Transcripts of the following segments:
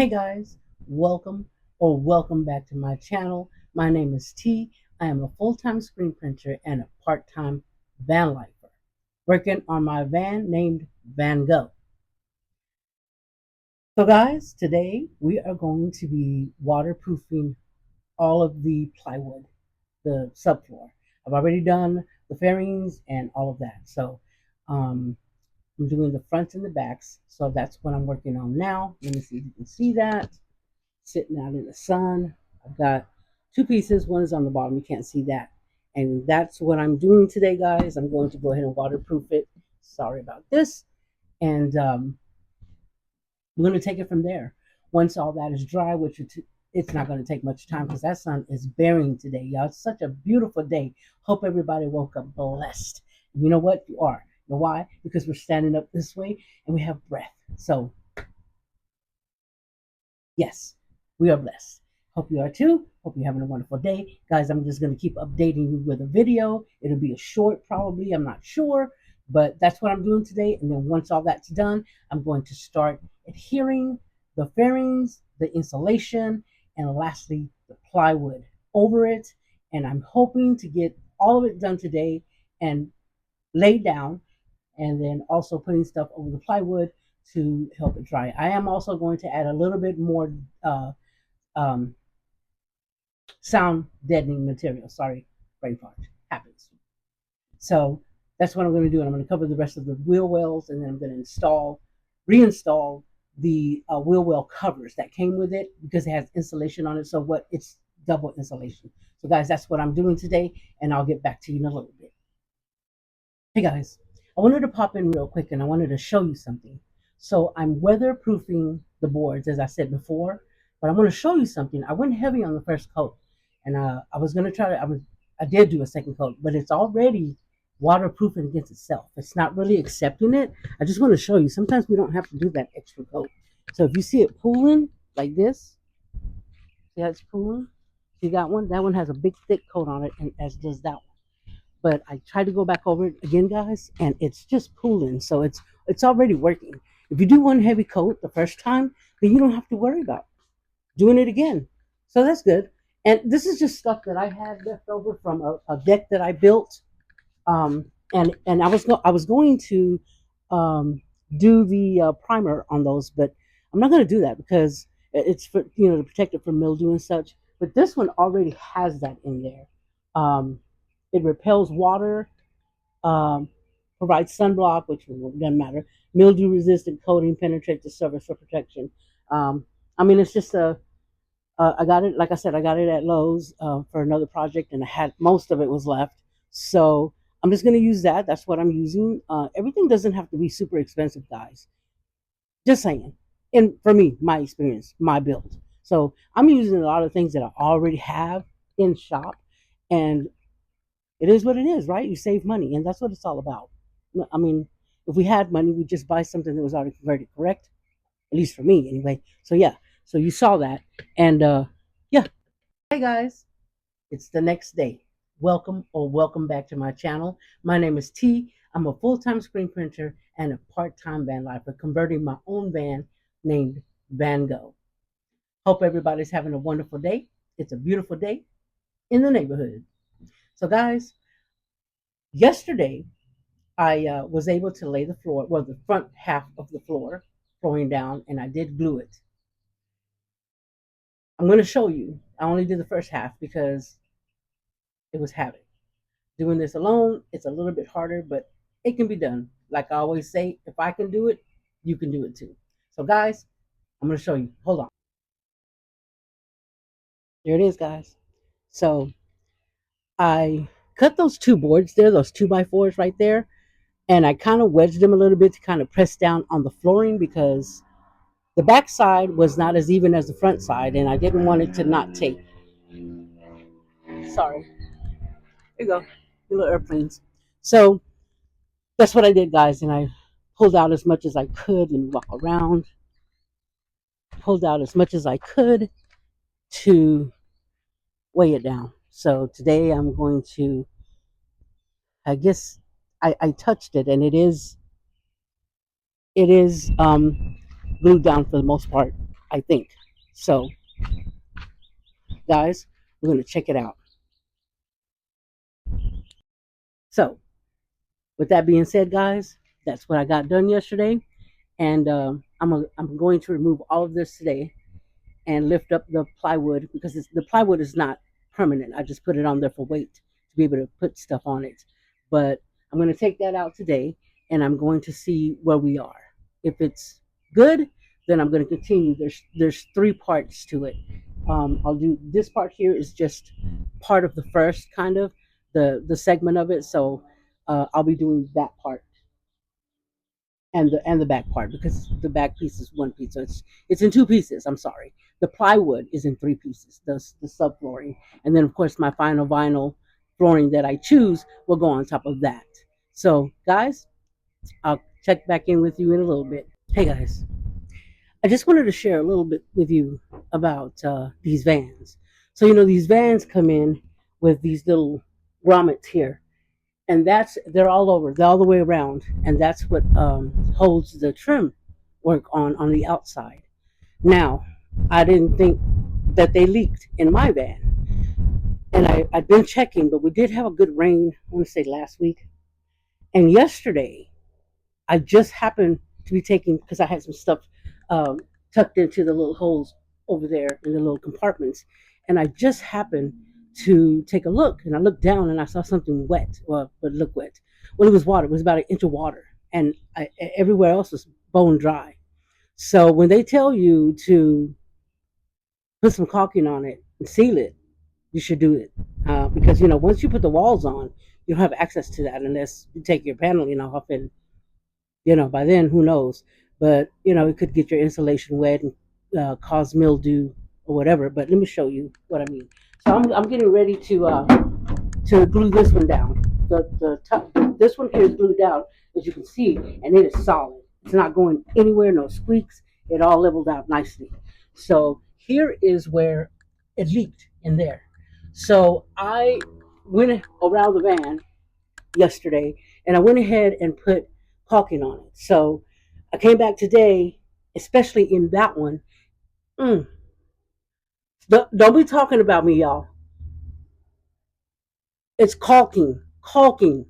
Hey guys, welcome back to my channel. My name is T. I am a full-time screen printer and a part-time van lifer, working on my van named VanGo. So guys, today we are going to be waterproofing all of the plywood, the subfloor. I've already done the fairings and all of that. So I'm doing the fronts and the backs. So that's what I'm working on now. Let me see if you can see that. Sitting out in the sun. I've got two pieces. One is on the bottom. You can't see that. And that's what I'm doing today, guys. I'm going to go ahead and waterproof it. Sorry about this. And we're going to take it from there. Once all that is dry, which it's not going to take much time because that sun is bearing today, y'all. It's such a beautiful day. Hope everybody woke up blessed. You know what? You are. You know why? Because we're standing up this way and we have breath. So, yes, we are blessed. Hope you are too. Hope you're having a wonderful day. Guys, I'm just going to keep updating you with a video. It'll be a short, probably. I'm not sure. But that's what I'm doing today. And then once all that's done, I'm going to start adhering the fairings, the insulation, and lastly, the plywood over it. And I'm hoping to get all of it done today and laid down, and then also putting stuff over the plywood to help it dry. I am also going to add a little bit more um, sound deadening material. Sorry, brain fart happens. So that's what I'm going to do. And I'm going to cover the rest of the wheel wells, and then I'm going to reinstall the wheel well covers that came with it because it has insulation on it. So it's double insulation. So guys, that's what I'm doing today, and I'll get back to you in a little bit. Hey guys, I wanted to pop in real quick and I wanted to show you something. So I'm weatherproofing the boards, as I said before, but I want to show you something. I went heavy on the first coat, and I was going to I did do a second coat, but it's already waterproofing against itself. It's not really accepting it. I just want to show you. Sometimes we don't have to do that extra coat. So if you see it pooling like this, see how it's pooling? See that one? That one has a big thick coat on it, and as does that one. But I tried to go back over it again, guys, and it's just pooling. So it's already working. If you do one heavy coat the first time, then you don't have to worry about doing it again. So that's good. And this is just stuff that I had left over from a deck that I built. And I was going to do the primer on those, but I'm not going to do that because it's for to protect it from mildew and such. But this one already has that in there. It repels water, um, provides sunblock, which doesn't matter. Mildew resistant coating penetrates the surface for protection. I mean, it's just I got it, like I said, I got it at Lowe's for another project, and I had most of it was left. So I'm just going to use that. That's what I'm using. Everything doesn't have to be super expensive, guys. Just saying. And for me, my experience, my build. So I'm using a lot of things that I already have in shop, and it is what it is, right? You save money, and that's what it's all about. I mean, if we had money, we'd just buy something that was already converted, correct? At least for me, anyway. So yeah, so you saw that, and yeah. Hey guys, it's the next day. Welcome back to my channel. My name is T. I'm a full-time screen printer and a part-time van lifer, converting my own van named VanGo. Hope everybody's having a wonderful day. It's a beautiful day in the neighborhood. So guys, yesterday I was able to lay the floor, well, the front half of the floor flowing down, and I did glue it. I'm going to show you. I only did the first half because it was havoc. Doing this alone, it's a little bit harder, but it can be done. Like I always say, if I can do it, you can do it too. So guys, I'm going to show you. Hold on. There it is, guys. So I cut those two boards there, those 2x4s right there, and I kind of wedged them a little bit to kind of press down on the flooring because the back side was not as even as the front side, and I didn't want it to not take. Sorry. Here you go. Your little airplanes. So that's what I did, guys, and I pulled out as much as I could and walk around. Pulled out as much as I could to weigh it down. So today I'm going to, I guess I touched it, and it is glued down for the most part. I think. So, guys, we're going to check it out. So, with that being said, guys, that's what I got done yesterday. And I'm going to remove all of this today and lift up the plywood because the plywood is not permanent. I just put it on there for weight to be able to put stuff on it. But I'm going to take that out today and I'm going to see where we are. If it's good, then I'm going to continue. There's three parts to it. I'll do this part here is just part of the first kind of the segment of it. So I'll be doing that part and the back part because the back piece is one piece. So it's in two pieces. I'm sorry. The plywood is in three pieces. The subflooring, and then of course my final vinyl flooring that I choose will go on top of that. So guys, I'll check back in with you in a little bit. Hey guys, I just wanted to share a little bit with you about these vans. So these vans come in with these little grommets here, and they're all over, they're all the way around, and that's what holds the trim work on the outside. Now, I didn't think that they leaked in my van, and I'd been checking, but we did have a good rain. I want to say last week, and yesterday I just happened to be taking because I had some stuff um, tucked into the little holes over there in the little compartments, and I just happened to take a look, and I looked down and I saw something wet. Well, but look wet. Well, it was water. It was about an inch of water, and everywhere else was bone dry. So when they tell you to put some caulking on it and seal it, you should do it because once you put the walls on, you don't have access to that unless you take your paneling off and by then, who knows? But it could get your insulation wet and cause mildew or whatever. But let me show you what I mean. So I'm getting ready to glue this one down. The top, this one here is glued down, as you can see, and it is solid. It's not going anywhere, no squeaks. It all leveled out nicely. So here is where it leaked in there. So I went around the van yesterday, and I went ahead and put caulking on it. So I came back today, especially in that one. Mm, don't be talking about me, y'all. It's caulking, caulking.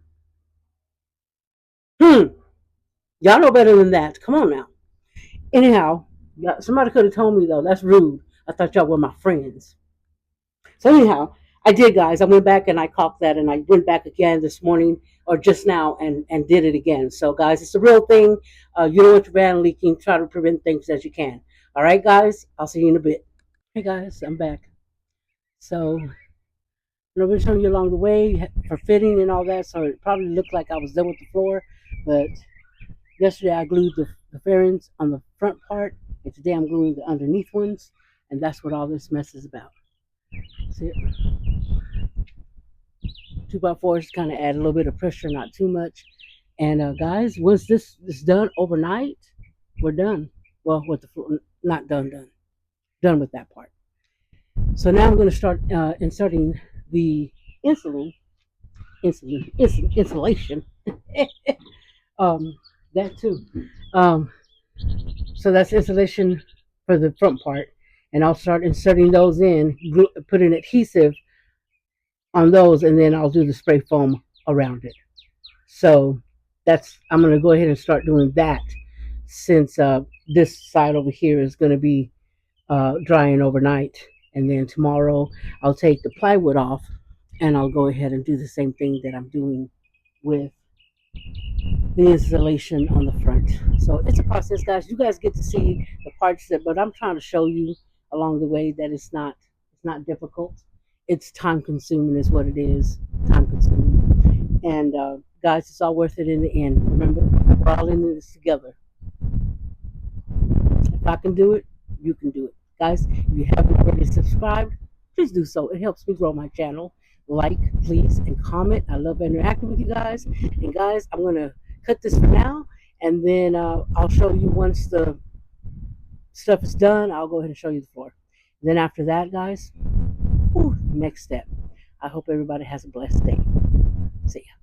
Hmm, y'all know better than that. Come on now. Anyhow, somebody could have told me though. That's rude. I thought y'all were my friends. So anyhow, I did, guys. I went back and I caulked that, and I went back again this morning or just now and did it again. So guys, it's a real thing. You don't want your van leaking. Try to prevent things as you can. All right, guys. I'll see you in a bit. Hey guys, I'm back. So I've been showing you along the way for fitting and all that. So it probably looked like I was done with the floor, but yesterday I glued the fairings on the front part, and today I'm gluing the underneath ones, and that's what all this mess is about. See it? 2x4s kind of add a little bit of pressure, not too much. And guys, once this is done overnight, we're done. Well, with the floor, not done with that part. So now I'm going to start inserting the insulation. um, that too. Um, so that's insulation for the front part, and I'll start inserting those in, put an adhesive on those, and then I'll do the spray foam around it. So I'm going to go ahead and start doing that since this side over here is going to be drying overnight, and then tomorrow I'll take the plywood off and I'll go ahead and do the same thing that I'm doing with the installation on the front. So it's a process, guys. You guys get to see the parts but I'm trying to show you along the way that it's not difficult. It's time consuming is what it is. Time consuming. And guys, it's all worth it in the end. Remember, we're all in this together. If I can do it, you can do it. Guys, if you haven't already subscribed, please do so. It helps me grow my channel. Like, please, and comment. I love interacting with you guys. And guys, I'm going to cut this for now, and then I'll show you once the stuff is done. I'll go ahead and show you the floor. And then after that, guys, next step. I hope everybody has a blessed day. See ya.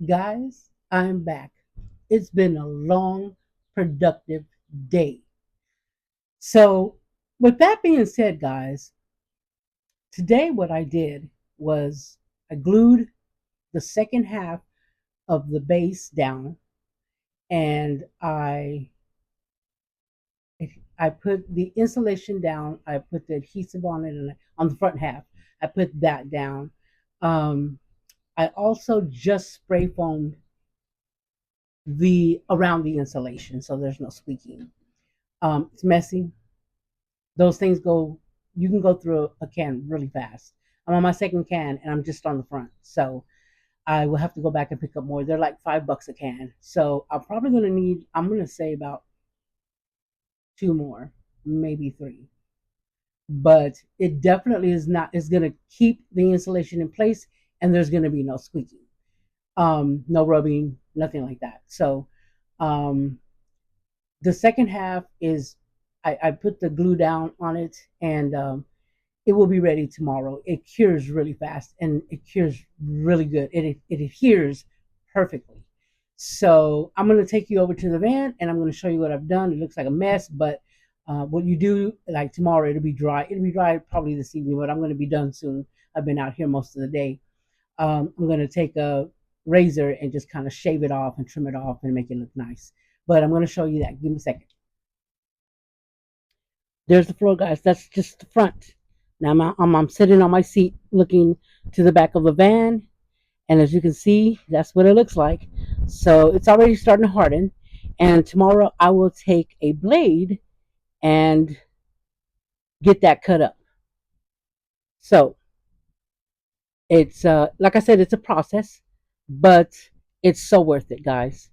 Guys, I'm back. It's been a long, productive day. So, with that being said, guys, today what I did was I glued the second half of the base down, and I put the insulation down. I put the adhesive on it, and on the front half, I put that down. Um, I also just spray foamed the around the insulation, so there's no squeaking. It's messy. Those things go. You can go through a can really fast. I'm on my second can, and I'm just on the front, so I will have to go back and pick up more. They're like $5 a can, so I'm probably gonna need. I'm gonna say about two more, maybe three. But it definitely is not. It's gonna keep the insulation in place, and there's gonna be no squeaking, no rubbing, nothing like that. So, um, the second half is I put the glue down on it, and it will be ready tomorrow. It cures really fast, and it cures really good. It adheres perfectly. So I'm going to take you over to the van, and I'm going to show you what I've done. It looks like a mess, but what you do, like tomorrow, it'll be dry. It'll be dry probably this evening, but I'm going to be done soon. I've been out here most of the day. I'm going to take a razor and just kind of shave it off and trim it off and make it look nice. But I'm going to show you that. Give me a second. There's the floor, guys. That's just the front. Now I'm sitting on my seat looking to the back of the van. And as you can see, that's what it looks like. So it's already starting to harden. And tomorrow I will take a blade and get that cut up. So it's, like I said, it's a process, but it's so worth it, guys.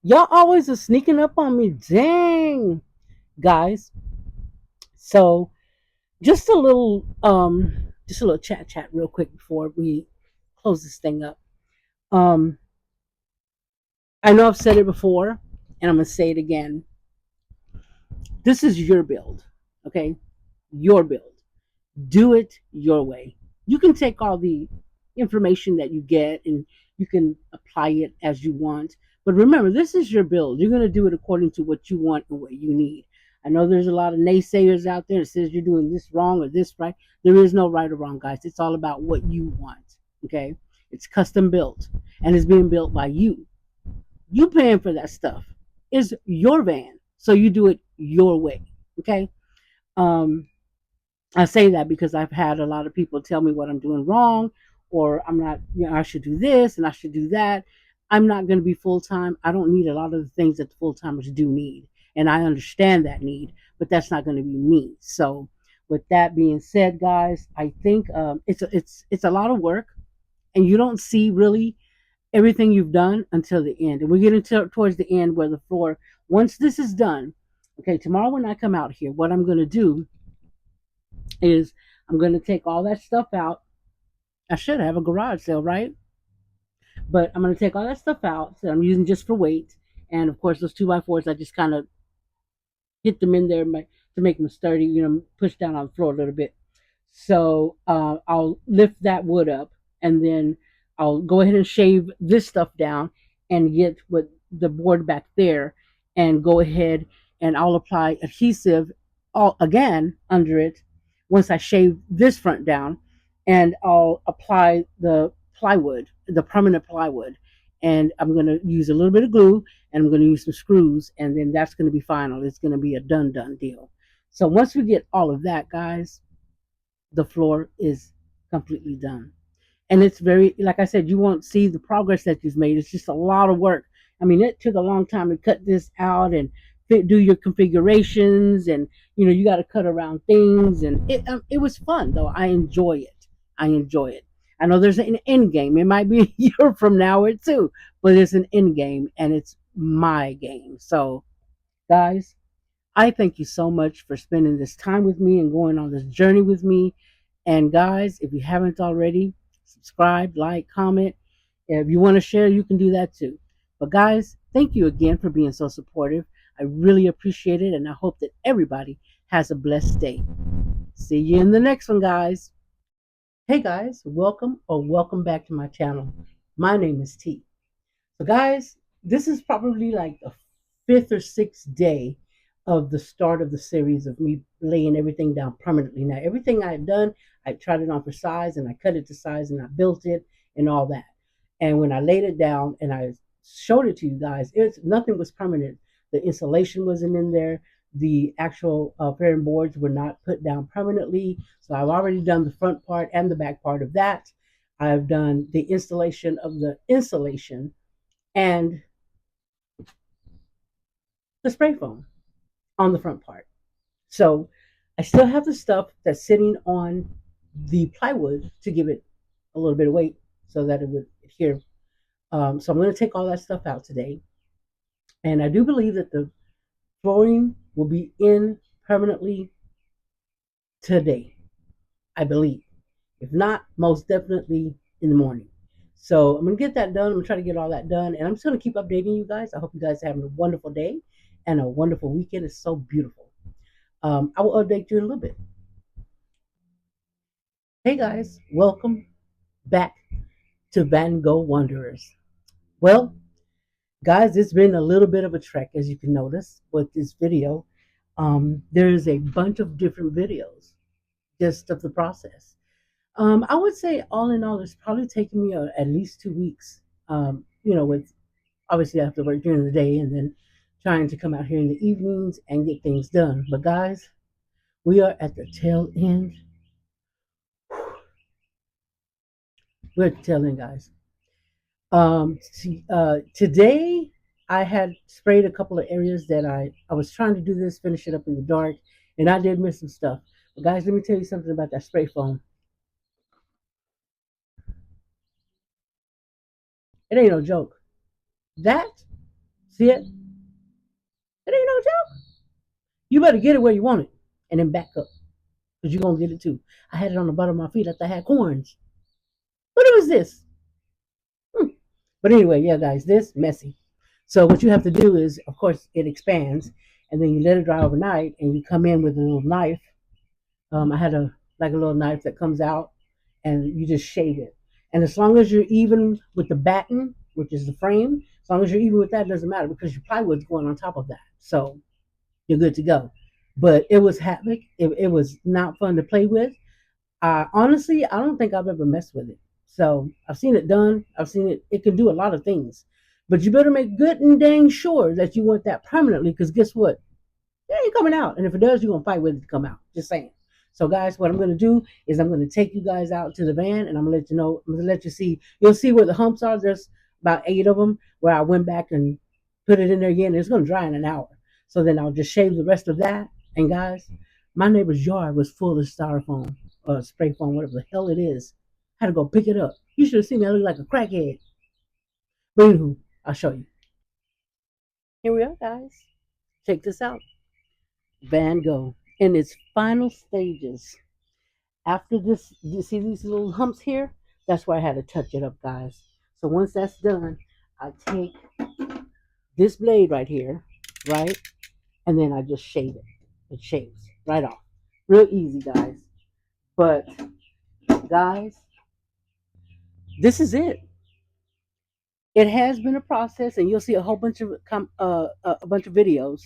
Y'all always are sneaking up on me. Dang, guys. So just a little chat real quick before we close this thing up. Um, I know I've said it before, and I'm gonna say it again. This is your build, okay? Your build. Do it your way. You can take all the information that you get and you can apply it as you want. But remember, this is your build. You're gonna do it according to what you want and what you need. I know there's a lot of naysayers out there that says you're doing this wrong or this right. There is no right or wrong, guys. It's all about what you want. Okay? It's custom built and it's being built by you. You paying for that stuff. It's your van. So you do it your way. Okay? Um, I say that because I've had a lot of people tell me what I'm doing wrong, or I'm not, I should do this and I should do that. I'm not going to be full time. I don't need a lot of the things that the full timers do need. And I understand that need, but that's not going to be me. So, with that being said, guys, I think it's a lot of work, and you don't see really everything you've done until the end. And we're getting towards the end where the floor, once this is done, okay, tomorrow when I come out here, what I'm going to do is I'm going to take all that stuff out. I should have a garage sale, right? But I'm going to take all that stuff out that I'm using just for weight. And of course, those 2x4s, I just kind of hit them in there to make them sturdy, push down on the floor a little bit. So I'll lift that wood up, and then I'll go ahead and shave this stuff down and get with the board back there, and go ahead and I'll apply adhesive all again under it once I shave this front down, and I'll apply the plywood, the permanent plywood, and I'm going to use a little bit of glue, and I'm going to use some screws, and then that's going to be final. It's going to be a done deal. So once we get all of that, guys, the floor is completely done. And it's very, like I said, you won't see the progress that you've made. It's just a lot of work. I mean, it took a long time to cut this out and do your configurations, and you got to cut around things, and it was fun though. I enjoy it. I enjoy it. I know there's an end game. It might be a year from now or two, but it's an end game, and it's my game. So, guys, I thank you so much for spending this time with me and going on this journey with me. And guys, if you haven't already, subscribe, like, comment. If you want to share, you can do that too. But guys, thank you again for being so supportive. I really appreciate it, and I hope that everybody has a blessed day. See you in the next one, guys. Hey guys, welcome back to my channel. My name is T. So, guys, this is probably like the fifth or sixth day of the start of the series of me laying everything down permanently. Now, everything I've done, I tried it on for size and I cut it to size and I built it and all that. And when I laid it down and I showed it to you guys, nothing was permanent. The insulation wasn't in there. The actual fairing boards were not put down permanently. So I've already done the front part and the back part of that. I've done the installation of the insulation and the spray foam on the front part. So I still have the stuff that's sitting on the plywood to give it a little bit of weight so that it would adhere. So I'm going to take all that stuff out today. And I do believe that the flooring will be in permanently today, I believe. If not, most definitely in the morning. So I'm going to get that done. I'm going to try to get all that done. And I'm just going to keep updating you guys. I hope you guys are having a wonderful day and a wonderful weekend. It's so beautiful. I will update you in a little bit. Hey guys, welcome back to VanGo Wanderers. Well, guys, it's been a little bit of a trek, as you can notice with this video. There's a bunch of different videos just of the process. I would say all in all, it's probably taken me at least 2 weeks. With obviously I have to work during the day and then trying to come out here in the evenings and get things done. But guys, we are at the tail end. We're at the tail end, guys. Today I had sprayed a couple of areas that I was trying to do this, finish it up in the dark, and I did miss some stuff. But guys, let me tell you something about that spray foam. It ain't no joke. That, see it? It ain't no joke. You better get it where you want it and then back up because you're going to get it too. I had it on the bottom of my feet after I had corns. What was this? But anyway, yeah, guys, this messy. So what you have to do is, of course, it expands, and then you let it dry overnight, and you come in with a little knife. I had a little knife that comes out, and you just shave it. And as long as you're even with the batten, which is the frame, as long as you're even with that, it doesn't matter because your plywood's going on top of that. So you're good to go. But it was havoc. It was not fun to play with. Honestly, I don't think I've ever messed with it. So I've seen it done. I've seen it. It can do a lot of things. But you better make good and dang sure that you want that permanently because guess what? It ain't coming out. And if it does, you're going to fight with it to come out. Just saying. So, guys, what I'm going to do is I'm going to take you guys out to the van and I'm going to let you know. I'm going to let you see. You'll see where the humps are. There's about 8 of them where I went back and put it in there again. It's going to dry in an hour. So then I'll just shave the rest of that. And, guys, my neighbor's yard was full of styrofoam or spray foam, whatever the hell it is. I had to go pick it up. You should have seen me. I look like a crackhead. But anywho, I'll show you. Here we are, guys. Check this out. VanGo in its final stages. After this, you see these little humps here? That's where I had to touch it up, guys. So once that's done, I take this blade right here, right? And then I just shave it. It shaves right off. Real easy, guys. But, guys, this is it. It has been a process, and you'll see a whole bunch of videos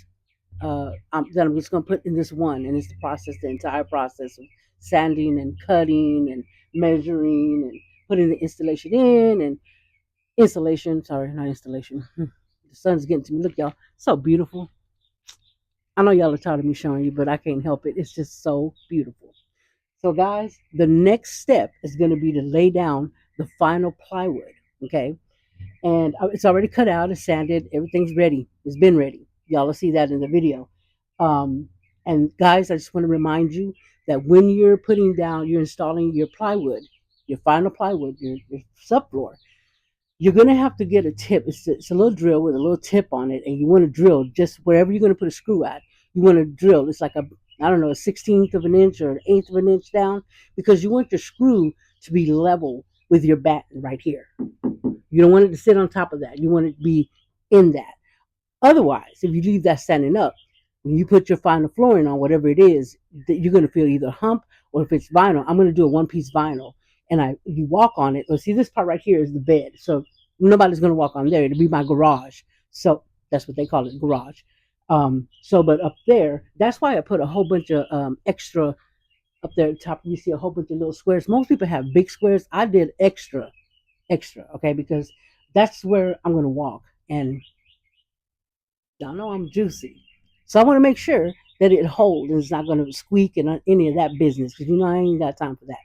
that I'm just going to put in this one, and it's the process, the entire process of sanding and cutting and measuring and putting the installation in and installation. Sorry, not installation. The sun's getting to me. Look, y'all, so beautiful. I know y'all are tired of me showing you, but I can't help it. It's just so beautiful. So, guys, the next step is going to be to lay down the final plywood. Okay, and it's already cut out, it's sanded, everything's ready. It's been ready. Y'all will see that in the video. Um, and guys, I just want to remind you that when you're putting down, you're installing your plywood, your final plywood, your subfloor, you're going to have to get a tip. It's a little drill with a little tip on it, and you want to drill just wherever you're going to put a screw at. You want to drill. It's like I don't know, a 16th of an inch or an eighth of an inch down, because you want your screw to be level with your batten right here. You don't want it to sit on top of that. You want it to be in that. Otherwise, if you leave that standing up, when you put your final flooring on, whatever it is, you're going to feel either hump, or if it's vinyl, I'm going to do a one-piece vinyl, and you walk on it. Let's see, this part right here is the bed, so nobody's going to walk on there. It'll be my garage. So that's what they call it, garage. But up there, that's why I put a whole bunch of extra up there at the top. You see a whole bunch of little squares. Most people have big squares. I did extra, okay, because that's where I'm going to walk. And y'all know I'm juicy. So I want to make sure that it holds and it's not going to squeak and any of that business, because you know I ain't got time for that.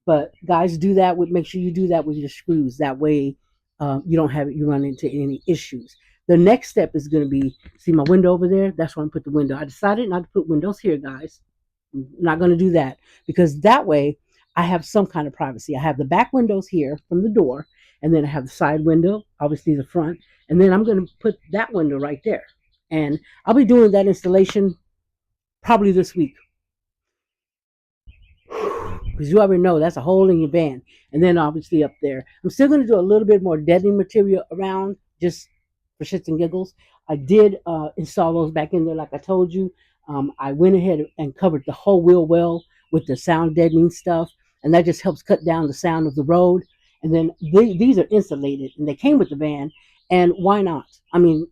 But guys, do that with, make sure you do that with your screws. That way you don't have it, you run into any issues. The next step is going to be, see my window over there? That's where I'm put the window. I decided not to put windows here, guys. I'm not going to do that, because that way I have some kind of privacy. I have the back windows here from the door, and then I have the side window, obviously the front, and then I'm going to put that window right there. And I'll be doing that installation probably this week, because you already know that's a hole in your van. And then obviously up there, I'm still going to do a little bit more deadening material around, just for shits and giggles. I did install those back in there, like I told you. I went ahead and covered the whole wheel well with the sound deadening stuff, and that just helps cut down the sound of the road. And then these are insulated, and they came with the van. And why not? I mean,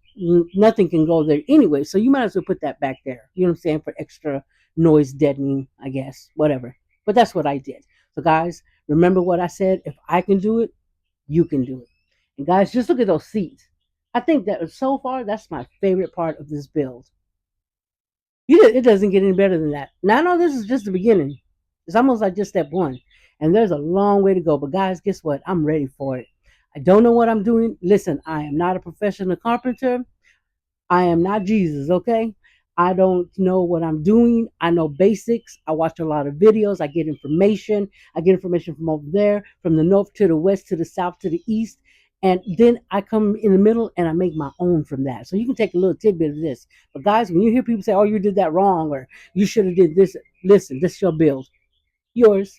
nothing can go there anyway, so you might as well put that back there. You know what I'm saying? For extra noise deadening, I guess, whatever. But that's what I did. So guys, remember what I said. If I can do it, you can do it. And guys, just look at those seats. I think that so far, that's my favorite part of this build. It doesn't get any better than that. Now I know this is just the beginning. It's almost like just step one. And there's a long way to go. But guys, guess what? I'm ready for it. I don't know what I'm doing. Listen, I am not a professional carpenter. I am not Jesus, okay? I don't know what I'm doing. I know basics. I watch a lot of videos. I get information. I get information from over there, from the north to the west to the south to the east. And then I come in the middle and I make my own from that. So you can take a little tidbit of this. But guys, when you hear people say, oh, you did that wrong, or you should have did this, listen, this is your build. Yours,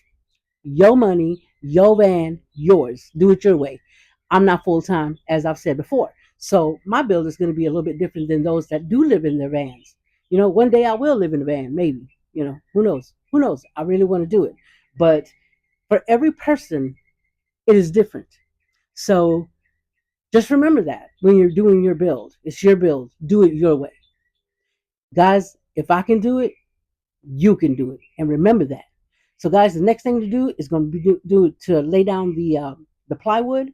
your money, your van, yours. Do it your way. I'm not full time, as I've said before. So my build is going to be a little bit different than those that do live in their vans. You know, one day I will live in a van, maybe. You know, who knows? Who knows? I really want to do it. But for every person, it is different. So just remember that when you're doing your build. It's your build. Do it your way. Guys, if I can do it, you can do it. And remember that. So guys, the next thing to do is going to be to lay down the plywood,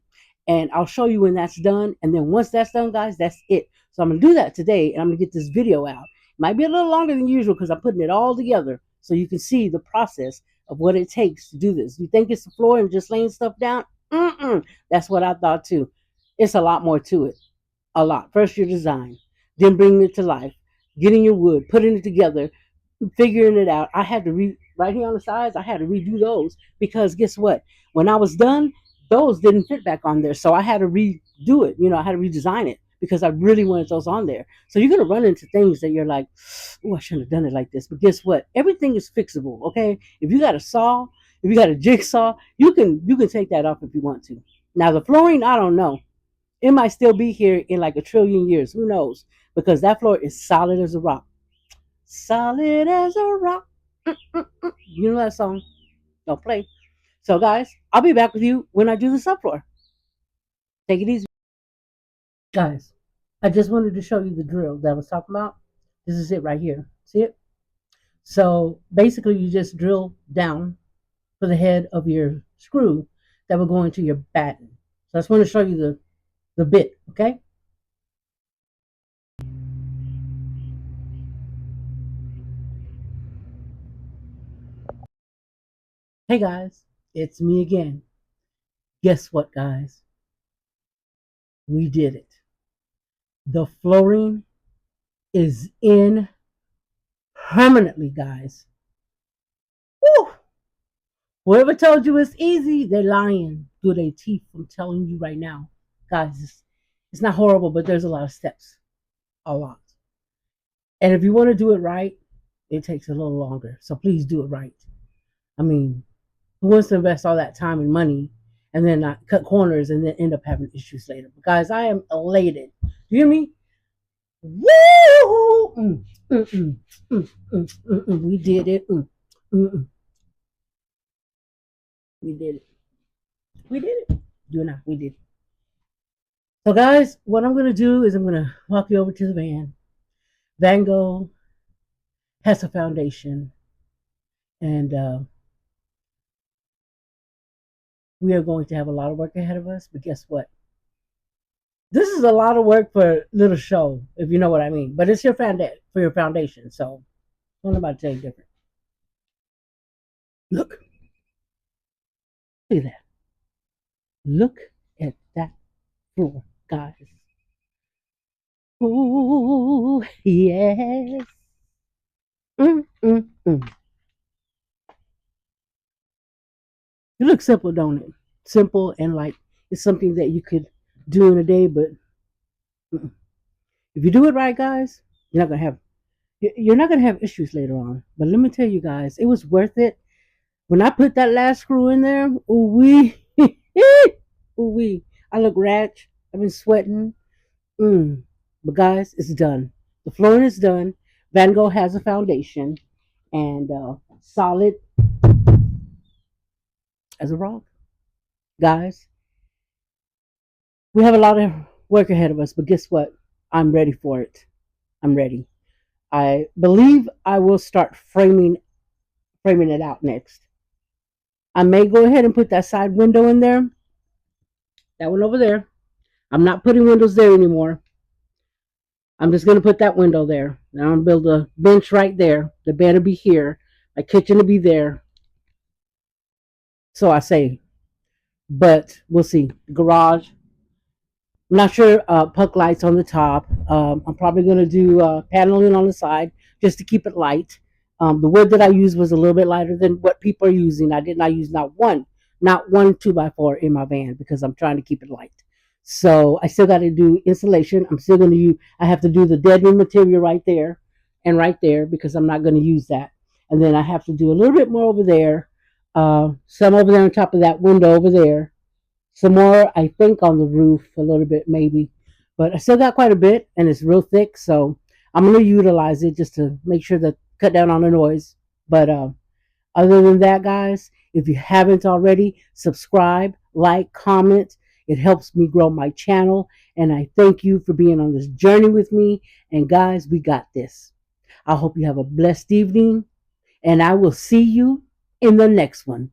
and I'll show you when that's done. And then once that's done, guys, that's it. So I'm going to do that today, and I'm going to get this video out. It might be a little longer than usual because I'm putting it all together so you can see the process of what it takes to do this. You think it's the floor and just laying stuff down? That's what I thought too. It's a lot more to it. A lot. First your design, then bringing it to life, getting your wood, putting it together, figuring it out. I had to right here on the sides. I had to redo those because guess what? When I was done, those didn't fit back on there, so I had to redo it. You know, I had to redesign it because I really wanted those on there. So you're gonna run into things that you're like, oh, I shouldn't have done it like this. But guess what? Everything is fixable. Okay, if you got a saw, if you got a jigsaw, you can take that off if you want to. Now the flooring, I don't know. It might still be here in like a trillion years. Who knows? Because that floor is solid as a rock. Solid as a rock. You know that song? Don't play. So, guys, I'll be back with you when I do the subfloor. Take it easy. Guys, I just wanted to show you the drill that I was talking about. This is it right here. See it? So, basically, you just drill down for the head of your screw that will go into your batten. So, I just want to show you the bit, okay? Hey, guys, it's me again. Guess what, guys? We did it. The flooring is in permanently, guys. Woo! Whoever told you it's easy, they're lying through their teeth. I'm telling you right now, guys. It's not horrible, but there's a lot of steps, a lot. And if you want to do it right, it takes a little longer. So please do it right. I mean, who wants to invest all that time and money and then not cut corners and then end up having issues later? But guys, I am elated. Do you hear me? Woo! We did it. We did it. We did it. Do not. We did it. So, guys, what I'm going to do is I'm going to walk you over to the van. VanGo has a foundation, and we are going to have a lot of work ahead of us. But guess what? This is a lot of work for a little show, if you know what I mean. But it's your for your foundation, so I'm about to tell you different. Look, look at that. Look at that floor, guys. Oh yes. Mm, mm, mm. It looks simple, don't it? Simple and like it's something that you could do in a day, but if you do it right, guys, you're not gonna have issues later on. But let me tell you guys, it was worth it. When I put that last screw in there, ooh wee, ooh wee, I look ratch. I've been sweating. But guys, it's done. The flooring is done. VanGo has a foundation and solid as a rock. Guys, we have a lot of work ahead of us, but guess what? I'm ready for it. I'm ready. I believe I will start framing it out next. I may go ahead and put that side window in there. That one over there. I'm not putting windows there anymore. I'm just gonna put that window there. Now I'm gonna build a bench right there. The bed will be here. My kitchen will be there. So I say, but we'll see. The garage. I'm not sure. Puck lights on the top. I'm probably gonna do paneling on the side just to keep it light. The wood that I used was a little bit lighter than what people are using. I did not use not one 2x4 in my van because I'm trying to keep it light. So I still got to do insulation. I'm still going to use. I have to do the deadening material right there and right there because I'm not going to use that. And then I have to do a little bit more over there. Some over there on top of that window over there. Some more, I think, on the roof a little bit maybe. But I still got quite a bit, and it's real thick. So I'm going to utilize it just to make sure that cut down on the noise. But other than that, guys, if you haven't already, subscribe, like, comment. It helps me grow my channel. And I thank you for being on this journey with me. And guys, we got this. I hope you have a blessed evening. And I will see you in the next one.